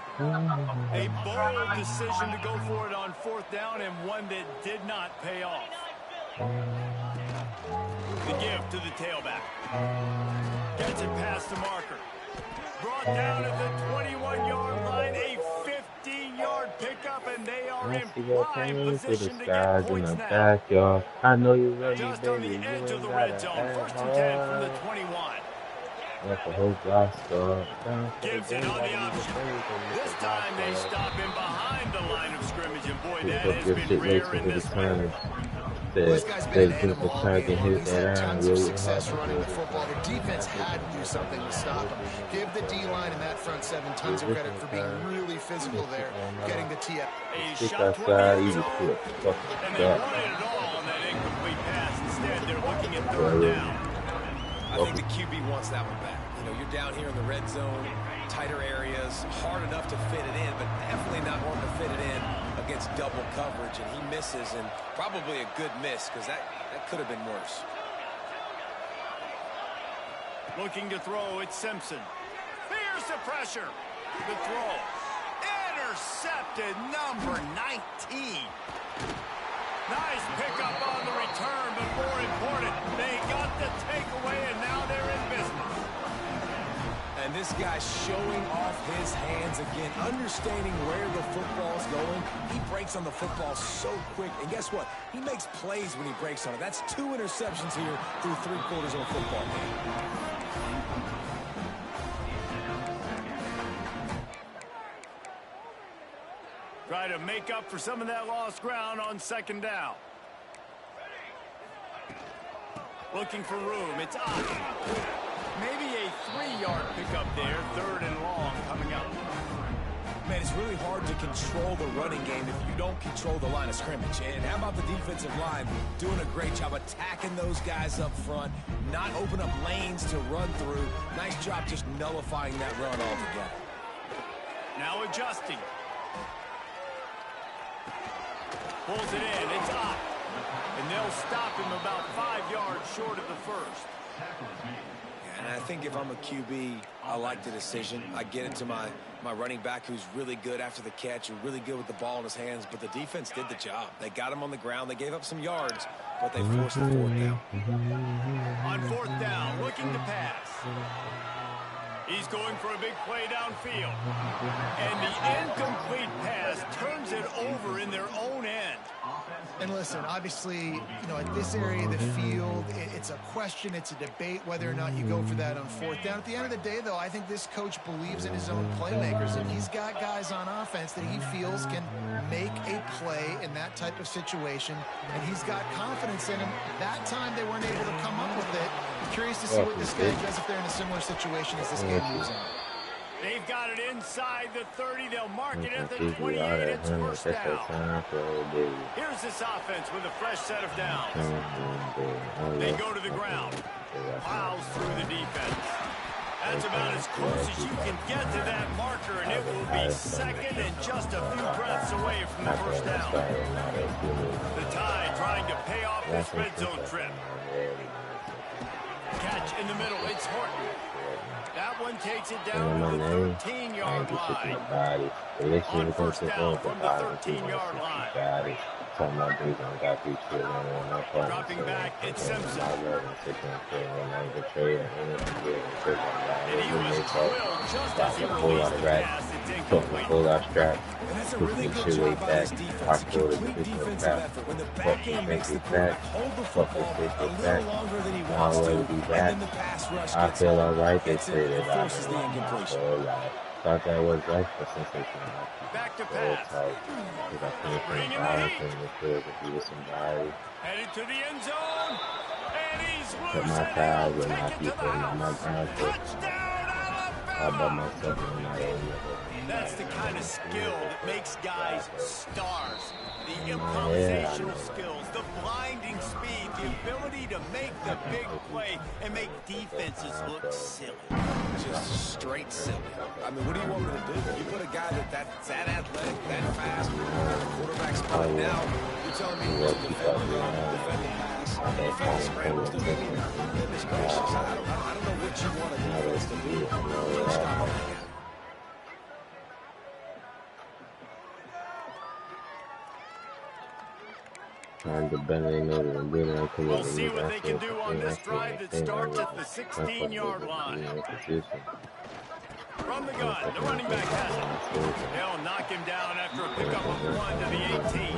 S1: A bold decision to go for it on fourth down and one that did not pay off. The give to the tailback. Gets it past the marker. Brought down at the 21-yard line, a 15-yard pickup, and they are are
S4: I
S1: in
S4: see your
S1: prime
S4: pain through the
S1: position to get
S4: skies in
S1: points
S4: the
S1: now.
S4: backyard. I know you love me,
S1: Just on
S4: baby.
S1: the
S4: You
S1: edge of
S4: ain't
S1: the
S4: gotta
S1: red zone.
S4: act
S1: 1st and 10 from the
S4: hard.
S1: 21.
S4: That's the whole block star. Down for the
S1: Gibson
S4: game,
S1: on
S4: gotta
S1: the
S4: leave the
S1: option.
S4: things and make
S1: This
S4: the block
S1: time they
S4: star.
S1: stop him behind the line of scrimmage, and boy,
S4: Pick
S1: that
S4: up
S1: has
S4: your
S1: been
S4: shit, wait
S1: rare
S4: till
S1: in
S4: the
S1: this one.
S4: return.
S3: Well, this
S4: Said,
S3: guy's been an
S4: let's get
S3: animal
S4: the
S3: all
S4: track
S3: game
S4: and
S3: long.
S4: hit
S3: He's
S4: that
S3: had
S4: iron.
S3: tons of
S4: Yeah, we hard
S3: success
S4: to
S3: running
S4: do
S3: the
S4: this
S3: football.
S4: time.
S3: The defense had to do something to stop him. Give the D-line and that front seven tons of credit for being really physical there, getting the TF.
S1: A
S4: Stick
S1: shot toward the
S4: outside,
S1: end
S4: you
S1: zone,
S4: just put a fucking
S1: and they
S4: duck.
S1: wanted it all on that incomplete pass. Instead, they're looking at 3rd
S4: Whatever.
S1: down.
S2: I think the QB wants that one back. You know, you're down here in the red zone, tighter areas, hard enough to fit it in, but definitely not wanting to fit it in against double coverage, and he misses, and probably a good miss, because that could have been worse.
S1: Looking to throw, it's Simpson. Here's the pressure. The throw. Intercepted, number 19. Nice pickup on the return, but more important, they got the takeaway, and now they're in business.
S2: And this guy's showing off his hands again, understanding where the football's going. He breaks on the football so quick, and guess what? He makes plays when he breaks on it. That's 2 interceptions here through 3/4 of a football game.
S1: Try to make up for some of that lost ground on 2nd down. Looking for room. It's on. Maybe a 3-yard pickup there. 3rd and long coming up.
S2: Man, it's really hard to control the running game if you don't control the line of scrimmage. And how about the defensive line doing a great job attacking those guys up front, not open up lanes to run through. Nice job just nullifying that run altogether.
S1: Now adjusting. Pulls it in. It's up. And they'll stop him about 5 yards short of the 1st.
S2: And I think if I'm a QB, I like the decision. I get it to my running back who's really good after the catch and really good with the ball in his hands, but the defense did the job. They got him on the ground. They gave up some yards, but they forced the 4th down.
S1: On 4th down, looking to pass. He's going for a big play downfield. And the incomplete pass turns it over in their own end.
S3: And listen, obviously, you know, at this area of the field, it's a question, it's a debate whether or not you go for that on 4th down. At the end of the day, though, I think this coach believes in his own playmakers, and he's got guys on offense that he feels can make a play in that type of situation, and he's got confidence in him. That time they weren't able to come up with it. I'm curious to see what this guy does if they're in a similar situation as this game moves on.
S1: They've got it inside the 30. They'll mark it at the
S4: Keep it
S1: 28.
S4: out at
S1: It's
S4: 100.
S1: 1st
S4: That's that
S1: down.
S4: time for old baby.
S1: Here's this offense with a fresh set of downs. They go to the ground. Plows through the defense. That's about as close as you can get to that marker, and it will be 2nd and just a few breaths away from the 1st down. The Tide trying to pay off this red zone trip. Catch in the middle. It's Horton. That one takes it down to the 13-yard line. On 1st down from the 13-yard line. Dropping back, it's Simpson. And he was drilled just as he released the pass. It's incomplete.
S2: And that's a really good job by this defense. Complete defensive effort. When the back end makes the play, hold the football a little longer than he wants to, and then the pass rush
S4: I
S2: gets
S4: feel
S2: it.
S4: alright. They
S2: Gets
S4: say
S2: it.
S4: that
S2: It forces the incompletion.
S4: thought that was right for sensational.
S1: Back to
S4: So
S1: pass.
S4: tight. Because I came from
S1: Bringing the
S4: bottom
S1: heat.
S4: from the field to do somebody.
S1: Headed to the end zone. And he's
S4: Put
S1: loose,
S4: my
S1: and
S4: towels
S1: he'll
S4: and my
S1: take it to
S4: people
S1: the
S4: and my
S1: house.
S4: ground.
S1: Touchdown,
S4: I bought
S1: Alabama.
S4: myself in my area.
S1: That's the kind of skill that makes guys stars. The improvisational skills, the blinding speed, the ability to make the big play and make defenses look silly.
S2: Just straight silly. I mean, what do you want me to do? You put a guy that's that athletic, that fast, quarterback spot. Now you're telling me to defend the run, defend the pass, defend the scrambles. Goodness gracious, I don't know what you want a defense to do. Stop it again.
S4: Trying to bend their nose and then I come
S1: We'll
S4: over
S1: see
S4: and
S1: what they can do on this
S4: I
S1: drive that starts at the 16-yard line. From the gun, the running back has it. They'll knock him down after a pickup of 1 to the 18.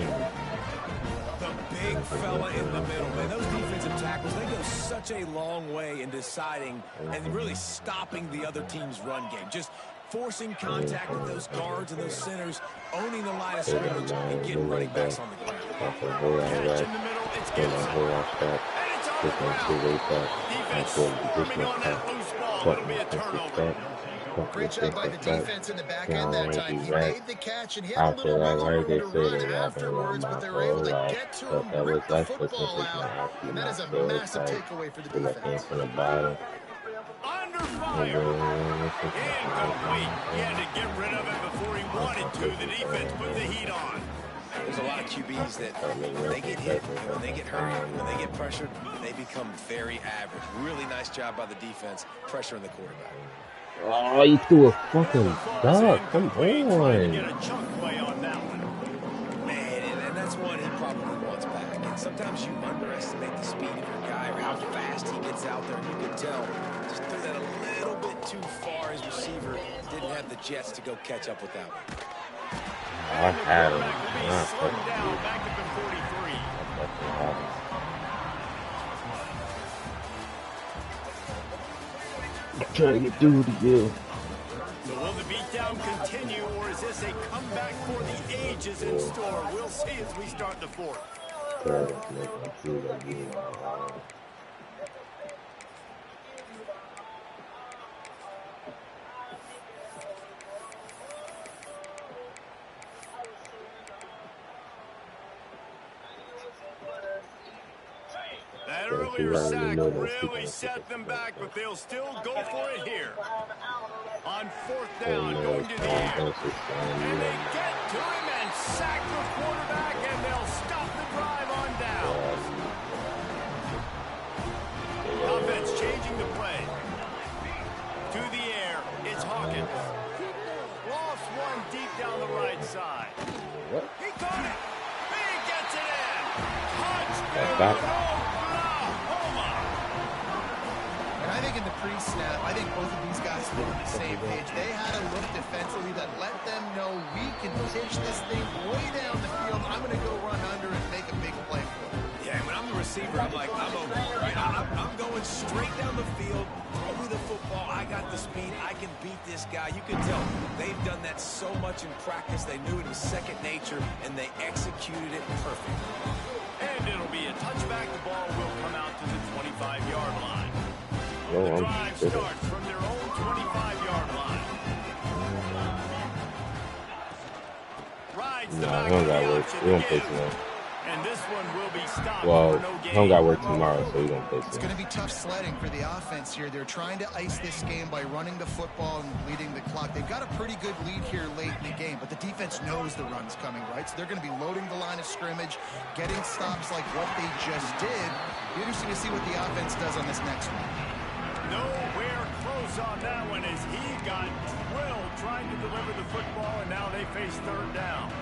S2: The big fella in the middle, man. Those defensive tackles, they go such a long way in deciding and really stopping the other team's run game. Just forcing contact with those guards and those centers, owning the line of scrimmage, and getting running backs on the ground.
S1: Catch in the middle, it's Gibson. And it's on the ground. Defense swarming on that loose ball. It'll be a turnover.
S3: Great job by the defense in the back end that time. He made the catch, and he had a little wiggle room to run afterwards, but they were able to get to him, rip the football out, and that is a massive takeaway for the defense.
S1: Under fire. Incomplete. He had to get rid of it before he wanted to. The defense put the heat on.
S2: There's a lot of QBs that when they get hit, when they get hurt, when they get pressured, they become very average. Really nice job by the defense, pressuring the quarterback.
S4: Oh, you threw a fucking duck. Come on.
S1: Get a chunk play on that one.
S2: Man, and that's one he probably wants back. And sometimes you underestimate the speed of your guy or how fast he gets out there. And you can tell just threw that a little bit too far. His receiver didn't have the jets to go catch up with that one.
S4: I had him.
S1: Back up in 43.
S4: I'm trying to get through to you.
S1: So will the beatdown continue, or is this a comeback for the ages in store? We'll see as we start the fourth. That earlier sack really set them back, but they'll still go for it here. On fourth down, going to the air. And they get to him and sack the quarterback, and they'll stop the drive on down. Offense changing the play. To the air, it's Hawkins. Lost one deep down the right side. He caught it. He gets it in. Touchdown.
S3: I think in the pre-snap, I think both of these guys were on the same page. They had a look defensively that let them know we can pitch this thing way down the field. I'm going to go run under and make a big play for it.
S2: Yeah, when I'm the receiver, I'm like, I'm over here, right? I'm going straight down the field. Throw me the football. I got the speed. I can beat this guy. You can tell they've done that so much in practice. They knew it was second nature, and they executed it perfectly.
S1: And it'll be a touchback. The ball will come out to the 25-yard line.
S4: The
S1: drive starts from their own 25-yard line. Rides the back of the option again. And this one will be stopped.
S4: Well,
S1: for no gain.
S4: he don't got work tomorrow, so he's gonna play.
S3: It's going to be tough sledding for the offense here. They're trying to ice this game by running the football and bleeding the clock. They've got a pretty good lead here late in the game, but the defense knows the run's coming, right? So they're going to be loading the line of scrimmage, getting stops like what they just did. Be interesting to see what the offense does on this next one.
S1: Nowhere close on that one as he got drilled trying to deliver the football, and now they face third down.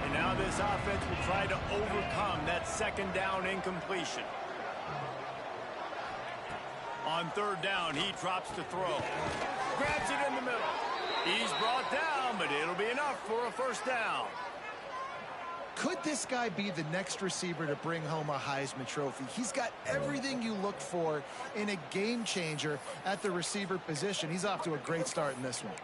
S1: And now this offense will try to overcome that second down incompletion. On third down, he drops to throw. Grabs it in the middle. He's brought down, but it'll be enough for a first down.
S3: Could this guy be the next receiver to bring home a Heisman Trophy? He's got everything you look for in a game changer at the receiver position. He's off to a great start in this one.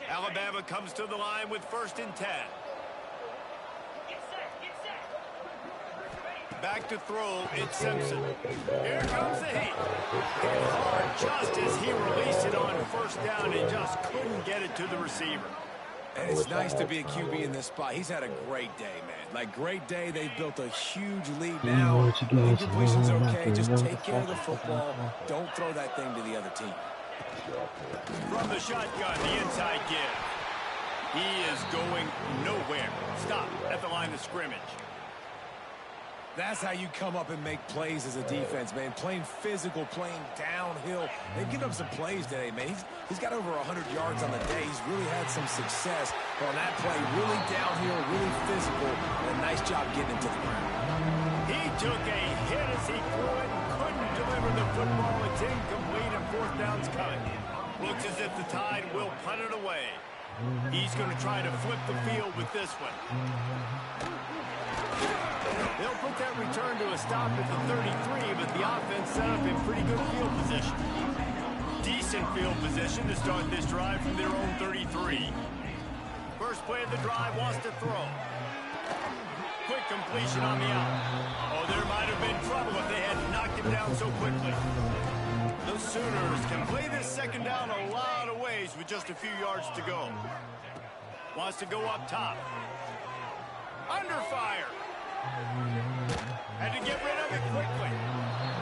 S1: Alabama comes to the line with 1st and 10. Back to throw, it's Simpson. Here comes the heat. Hit hard just as he released it on first down and just couldn't get it to the receiver.
S2: And it's nice to be a QB in this spot. He's had a great day, man. Like, great day. They've built a huge lead now. Incompletion's okay. Just take care of the football. Don't throw that thing to the other team.
S1: From the shotgun, the inside give. He is going nowhere. Stop at the line of scrimmage.
S2: That's how you come up and make plays as a defense, man. Playing physical, playing downhill. They've given up some plays today, man. He's got over 100 yards on the day. He's really had some success On that play, really downhill, really physical, and a nice job getting him to the ground.
S1: He took a hit as he threw it, couldn't deliver the football. It's incomplete and fourth down's coming. Looks as if the Tide will punt it away. He's going to try to flip the field with this one. They'll put that return to a stop at the 33, but the offense set up in pretty good field position. Decent field position to start this drive from their own 33. First play of the drive, wants to throw. Quick completion on the out. Oh, there might have been trouble if they had knocked him down so quickly. The Sooners can play this second down a lot of ways with just a few yards to go. Wants to go up top. Under fire. Had to get rid of it quickly.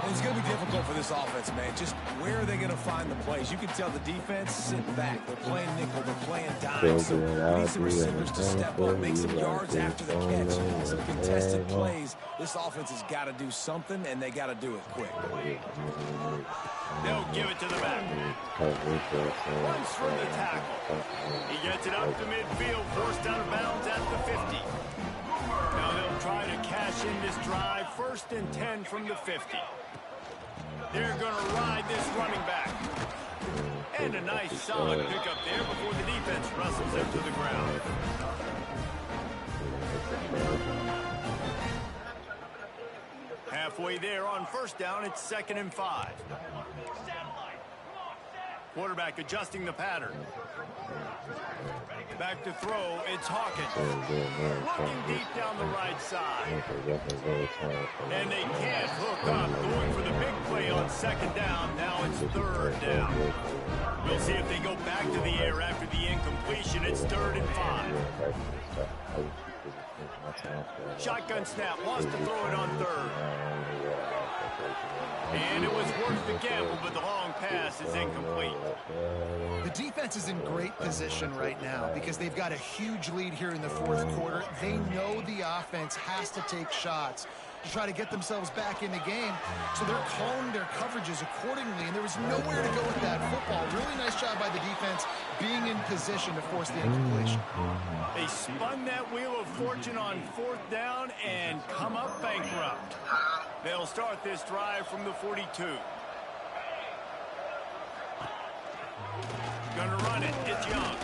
S2: It's going to be difficult for this offense, man. Just where are they going to find the plays? You can tell the defense sitting back. They're playing nickel. They're playing dime. So we need some receivers to step up, make some yards after the catch. Some contested plays. This offense has got to do something, and they got to do it quick.
S1: They'll give it to the back. Runs for the tackle. He gets it up to midfield, forced out of bounds at the 50. Now they'll try to cash in this drive. 1st and 10 from the 50. They're going to ride this running back. And a nice solid pickup there before the defense wrestles him to the ground. Halfway there on 1st down, it's 2nd and 5. Quarterback adjusting the pattern. Back to throw, it's Hawkins. Looking deep down the right side. And they can't hook up, going for the big play on 2nd down. Now it's 3rd down. We'll see if they go back to the air after the incompletion. It's 3rd and 5. Shotgun snap, wants to throw it on 3rd. And it was worth the gamble, but the long pass is incomplete.
S3: The defense is in great position right now because they've got a huge lead here in the 4th quarter. They know the offense has to take shots to try to get themselves back in the game. So they're calling their coverages accordingly, and there was nowhere to go with that football. Really nice job by the defense being in position to force the incompletion.
S1: They spun that wheel of fortune on 4th down and come up bankrupt. They'll start this drive from the 42. Gonna run it. It's Young.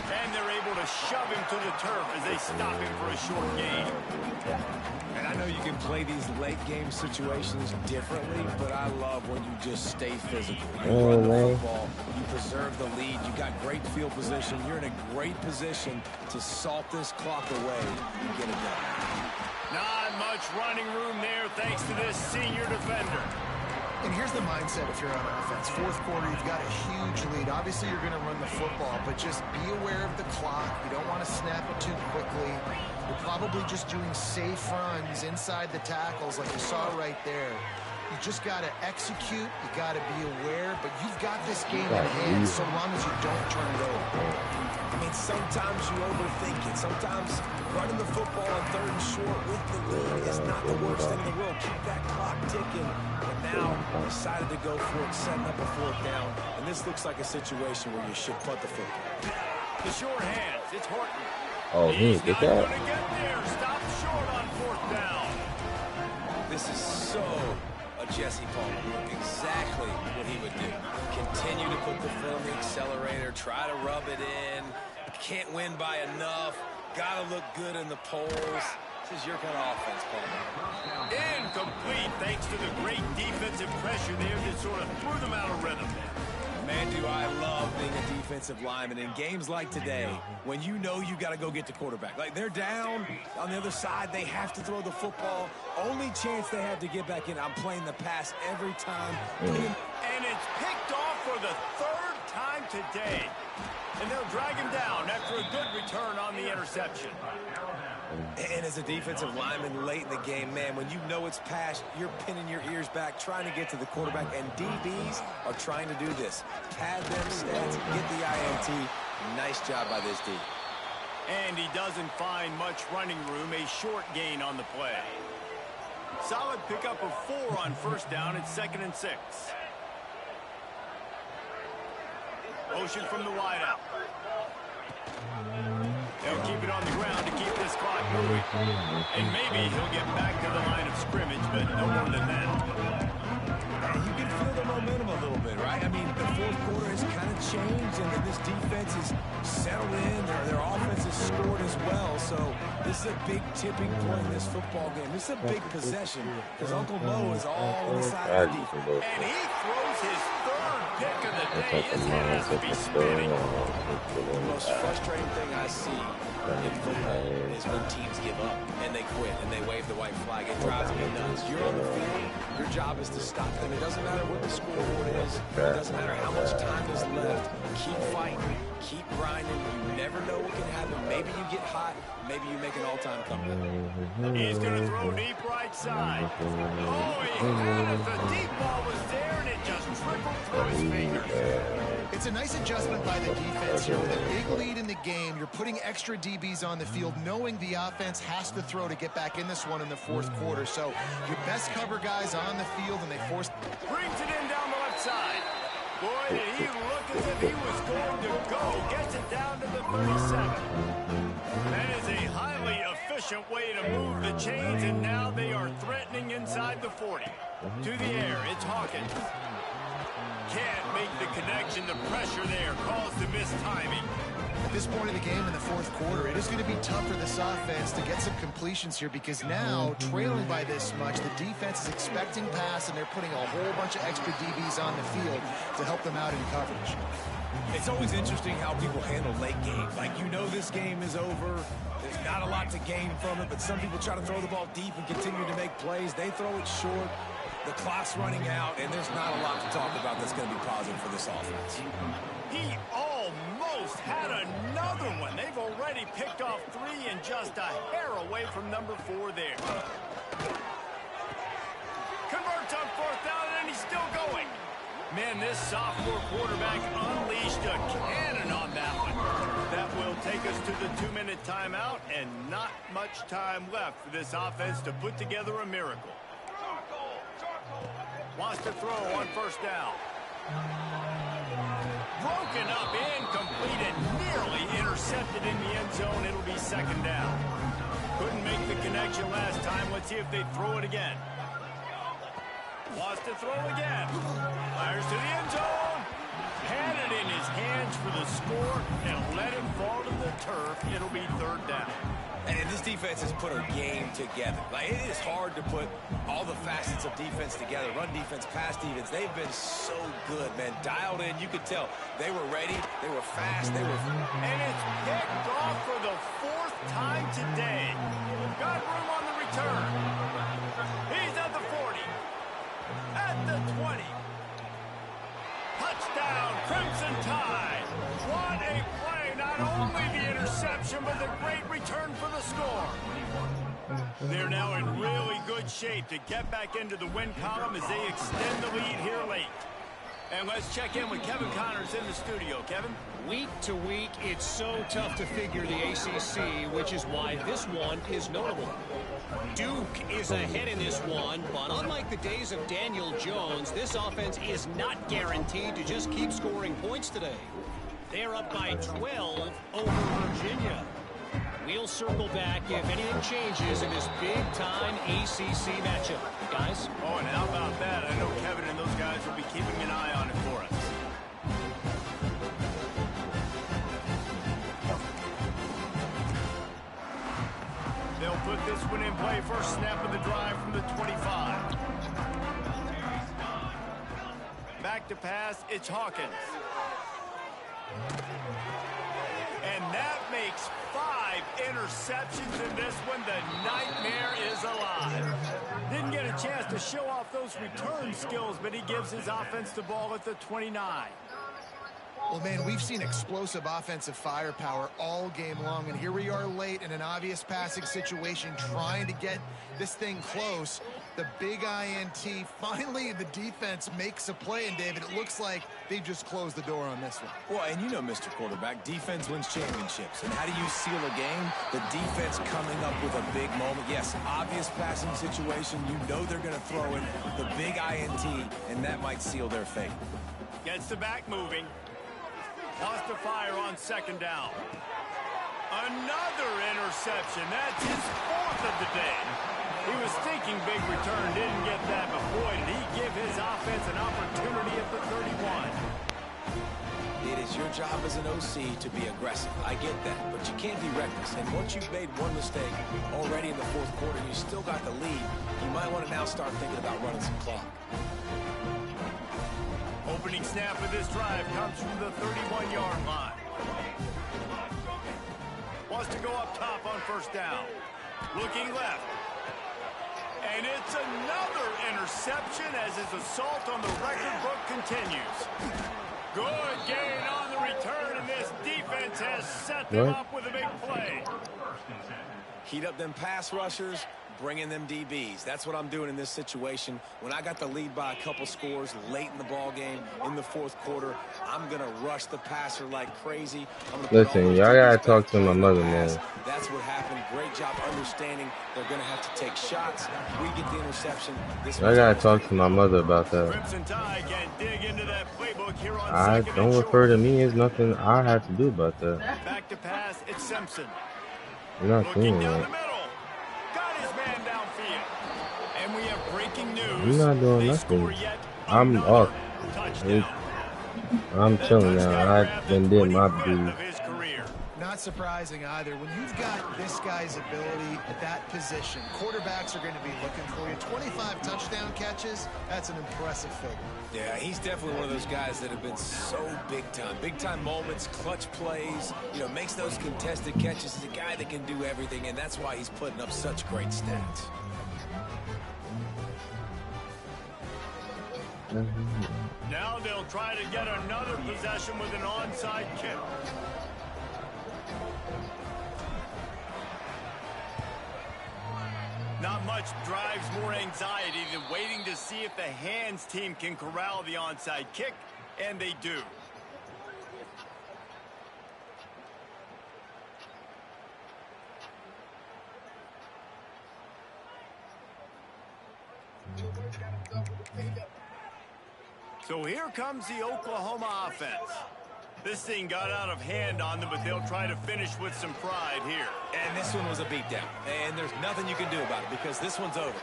S1: And they're able to shove him to the turf as they stop him for a short gain.
S2: And I know you can play these late game situations differently, but I love when you just stay physical. You run the football, you preserve the lead, you got great field position, you're in a great position to salt this clock away and get it done.
S1: Not much running room there thanks to this senior defender.
S3: And here's the mindset if you're on offense. 4th quarter, you've got a huge lead. Obviously, you're going to run the football, but just be aware of the clock. You don't want to snap it too quickly. You're probably just doing safe runs inside the tackles like you saw right there. You just got to execute. You got to be aware, but you've got this game in hand so long as you don't turn it over.
S2: I mean, sometimes you overthink it. Sometimes running the football on 3rd and short with the lead is not the worst thing in the world. Keep that clock ticking. But now decided to go for it, setting up a 4th down. And this looks like a situation where you should punt the football.
S1: The short hands. It's Horton.
S4: Oh, he
S1: He's
S4: didn't
S1: not
S4: get
S1: going
S4: that.
S1: to get there. Stop short on 4th down.
S2: This is so a Jesse Palmer look. Exactly what he would do. Continue to put the foot on the accelerator, try to rub it in. Can't win by enough. Got to look good in the polls. This is your kind of offense, Palmer.
S1: Incomplete thanks to the great defensive pressure there that sort of threw them out of rhythm.
S2: Man, do I love being a defensive lineman in games like today when you know you got to go get the quarterback. Like, they're down on the other side. They have to throw the football. Only chance they have to get back in. I'm playing the pass every time.
S1: And it's picked off for the 3rd time today. And they'll drag him down after a good return on the interception.
S2: And as a defensive lineman late in the game, man, when you know it's passed, you're pinning your ears back, trying to get to the quarterback, and DBs are trying to do this. Pad them stats, get the INT. Nice job by this D.
S1: And he doesn't find much running room, a short gain on the play. Solid pickup of 4 on 1st down. It's 2nd and 6. Motion from the wideout. They'll keep it on the ground to keep this clock moving. And maybe he'll get back to the line of scrimmage, but no more than that.
S2: And you can feel the momentum a little bit, right? I mean, the fourth quarter has kind of changed, and this defense is settled in. Their offense has scored as well. So this is a big tipping point in this football game. This is a big possession because Uncle Mo is all on the side of the defense.
S1: And he throws his third pick of the day. His head has to be spinning.
S2: The most frustrating thing I see in football is when teams give up and they quit and they wave the white flag. It drives me nuts. You're on the field. Your job is to stop them. It doesn't matter what the scoreboard is. It doesn't matter how much time is left. Keep fighting. Keep grinding. You never know what can happen. Maybe you get hot. Maybe you make an all-time comeback.
S1: He's going to throw deep right side. Oh, he had it. The deep ball was there, and it just trickled through his fingers.
S3: It's a nice adjustment by the defense here. With a big lead in the game, you're putting extra DBs on the field, knowing the offense has to throw to get back in this one in the fourth quarter. So your best cover guys on the field, and they force...
S1: Brings it in down the left side. Boy, did he look as if he was going to go. Gets it down to the 37. That is a highly efficient way to move the chains, and now they are threatening inside the 40. To the air, it's Hawkins. Can't make the connection. The pressure there caused the missed timing.
S3: At this point in the game in the fourth quarter, it is going to be tough for this offense to get some completions here because now, trailing by this much, the defense is expecting pass, and they're putting a whole bunch of extra DBs on the field to help them out in coverage.
S2: It's always interesting how people handle late games. Like, you know this game is over. There's not a lot to gain from it, but some people try to throw the ball deep and continue to make plays. They throw it short. The clock's running out, and there's not a lot to talk about that's going to be positive for this offense.
S1: He almost had another one. They've already picked off 3 and just a hair away from number 4 there. Converts on fourth down, and he's still going. Man, this sophomore quarterback unleashed a cannon on that one. That will take us to the 2-minute timeout, and not much time left for this offense to put together a miracle. Wants to throw on first down. Broken up, incomplete, and nearly intercepted in the end zone. It'll be second down. Couldn't make the connection last time. Let's see if they throw it again. Wants to throw again. Fires to the end zone. Had it in his hands for the score and let it fall to the turf. It'll be third down.
S2: And this defense has put a game together. Like, it is hard to put all the facets of defense together. Run defense, pass defense. They've been so good, man. Dialed in. You could tell they were ready. They were fast. They were...
S1: And it's picked off for the 4th time today. Got room on the return. He's at the 40. At the 20. Touchdown, Crimson Tide. What a play. Not only the interception, but the great return for the score. They're now in really good shape to get back into the win column as they extend the lead here late. And let's check in with Kevin Connors in the studio. Kevin?
S6: Week to week, it's so tough to figure the ACC, which is why this one is notable. Duke is ahead in this one, but unlike the days of Daniel Jones, this offense is not guaranteed to just keep scoring points today. They're up by 12 over Virginia. We'll circle back if anything changes in this big-time ACC matchup. Guys?
S1: Oh, and how about that? I know Kevin and those guys will be keeping an eye on it for us. They'll put this one in play. First snap of the drive from the 25. Back to pass, it's Hawkins. And that makes 5 interceptions in this one. The nightmare is alive. Didn't get a chance to show off those return skills, but he gives his offense the ball at the 29.
S3: Well, man, we've seen explosive offensive firepower all game long, and here we are late in an obvious passing situation trying to get this thing close. The big INT, finally the defense makes a play, and David, it looks like they've just closed the door on this one.
S2: Well, and you know, Mr. Quarterback, defense wins championships. And how do you seal a game? The defense coming up with a big moment. Yes, obvious passing situation. You know they're going to throw it. The big INT, and that might seal their fate.
S1: Gets the back moving. Wants to fire on second down. Another interception. That's his 4th of the day. He was thinking big return, didn't get that, but boy, did he give his offense an opportunity at the 31.
S2: It is your job as an OC to be aggressive. I get that, but you can't be reckless. And once you've made one mistake already in the 4th quarter, you still got the lead, you might want to now start thinking about running some clock.
S1: Opening snap of this drive comes from the 31-yard line. Wants to go up top on 1st down. Looking left. And it's another interception as his assault on the record book continues. Good gain on the return, and this defense has set them up with a big play.
S2: Heat up them pass rushers, bring in them DBs. That's what I'm doing in this situation. When I got the lead by a couple scores late in the ball game, in the 4th quarter, I'm going to rush the passer like crazy.
S4: Listen, y'all got to talk to my mother, man.
S2: That's what happened. Great job understanding they're going to have to take shots. We get the interception.
S4: I got to talk to my mother about that.
S1: Crimson Tide can dig into that playbook here on
S4: I don't refer to me as nothing I have to do about that.
S1: Back to pass, it's Simpson.
S4: You're not
S1: Looking
S4: doing
S1: down
S4: that.
S1: the middle. Got his man downfield. And we have breaking news.
S4: You're not doing nothing. I'm off. I'm chilling now. I done did my dude.
S3: Not surprising either. When you've got this guy's ability at that position, quarterbacks are going to be looking for you. 25 touchdown catches, that's an impressive figure.
S2: Yeah, he's definitely one of those guys that have been so big time. Big time moments, clutch plays, you know, makes those contested catches. He's a guy that can do everything, and that's why he's putting up such great stats.
S1: Now they'll try to get another possession with an onside kick. Not much drives more anxiety than waiting to see if the hands team can corral the onside kick, and they do. So here comes the Oklahoma offense. This thing got out of hand on them, but they'll try to finish with some pride here.
S2: And this one was a beatdown. And there's nothing you can do about it because this one's over.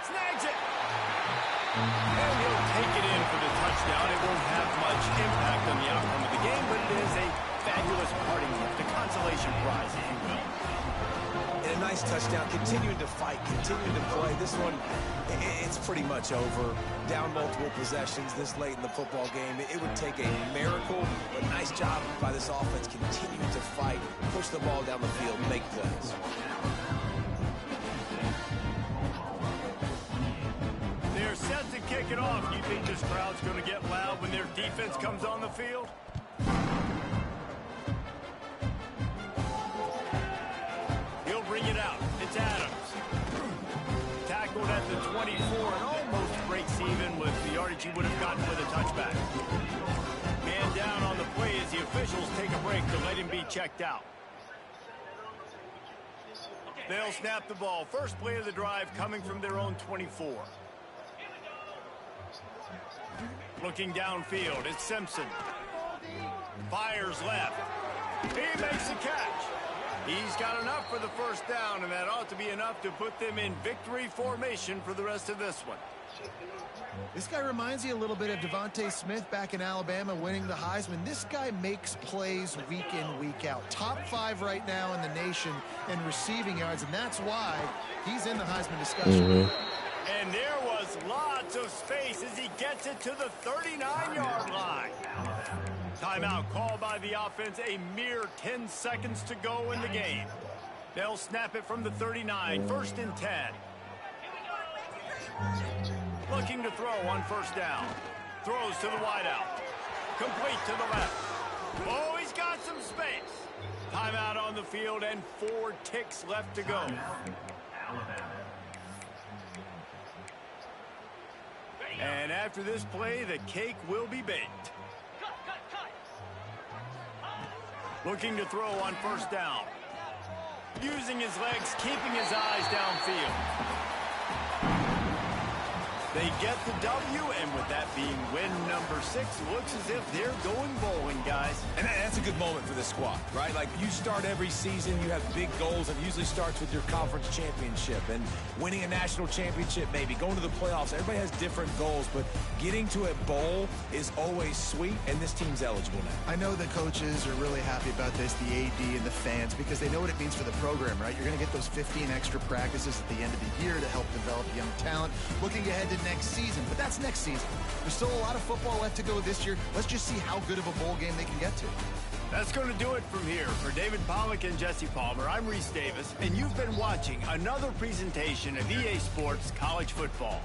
S1: Snags it! And he'll take it in for the touchdown. It won't have much impact on the outcome of the game, but it is a fabulous parting gift, a consolation prize, if you will.
S2: And a nice touchdown, continuing to fight, continuing to play. This one, it's pretty much over. Down multiple possessions this late in the football game. It would take a miracle, but nice job by this offense continuing to fight, push the ball down the field, make plays.
S1: They're set to kick it off. Do you think this crowd's going to get loud when their defense comes on the field? He'll bring it out. It's Adams. Tackled at the 24 and almost breaks even with the yardage he would have gotten with a touchback. Man down on the play as the officials take a break to let him be checked out. They'll snap the ball. First play of the drive coming from their own 24. Looking downfield, it's Simpson. Fires left. He makes the catch. He's got enough for the first down, and that ought to be enough to put them in victory formation for the rest of this one.
S3: This guy reminds you a little bit of Devontae Smith back in Alabama winning the Heisman. This guy makes plays week in, week out. Top 5 right now in the nation in receiving yards, and that's why he's in the Heisman discussion.
S1: And there was lots of space as he gets it to the 39-yard line. Timeout called by the offense, a mere 10 seconds to go in the game. They'll snap it from the 39, 1st and 10. Looking to throw on first down. Throws to the wideout. Complete to the left. Oh, he's got some space. Timeout on the field and 4 ticks left to go. And after this play, the cake will be baked. Looking to throw on first down. Using his legs, keeping his eyes downfield. They get the W, and with that being win number 6, looks as if they're going bowling, guys.
S2: And that's a good moment for this squad, right? Like, you start every season, you have big goals, and it usually starts with your conference championship and winning a national championship, maybe going to the playoffs. Everybody has different goals, but getting to a bowl is always sweet, and this team's eligible now.
S3: I know the coaches are really happy about this, the AD and the fans, because they know what it means for the program, right? You're going to get those 15 extra practices at the end of the year to help develop young talent. Looking ahead to next season, but that's next season. There's still a lot of football left to go this year. Let's just see how good of a bowl game they can get to.
S1: That's going to do it from here. For David Pollack and Jesse Palmer, I'm Reese Davis, and you've been watching another presentation of EA Sports College Football.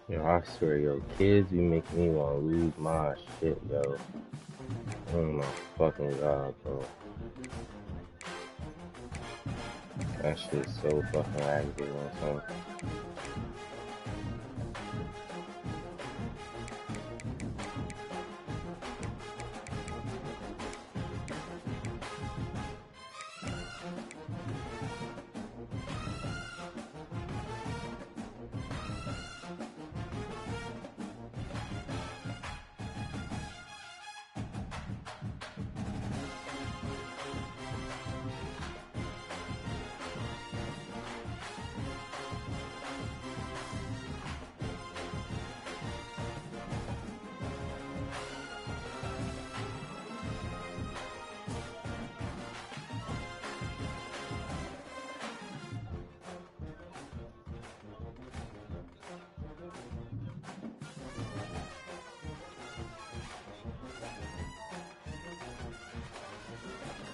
S4: Yo, I swear, yo, kids be making me want to lose my shit, yo. Oh my fucking god, bro. That shit's so fucking aggravating, son.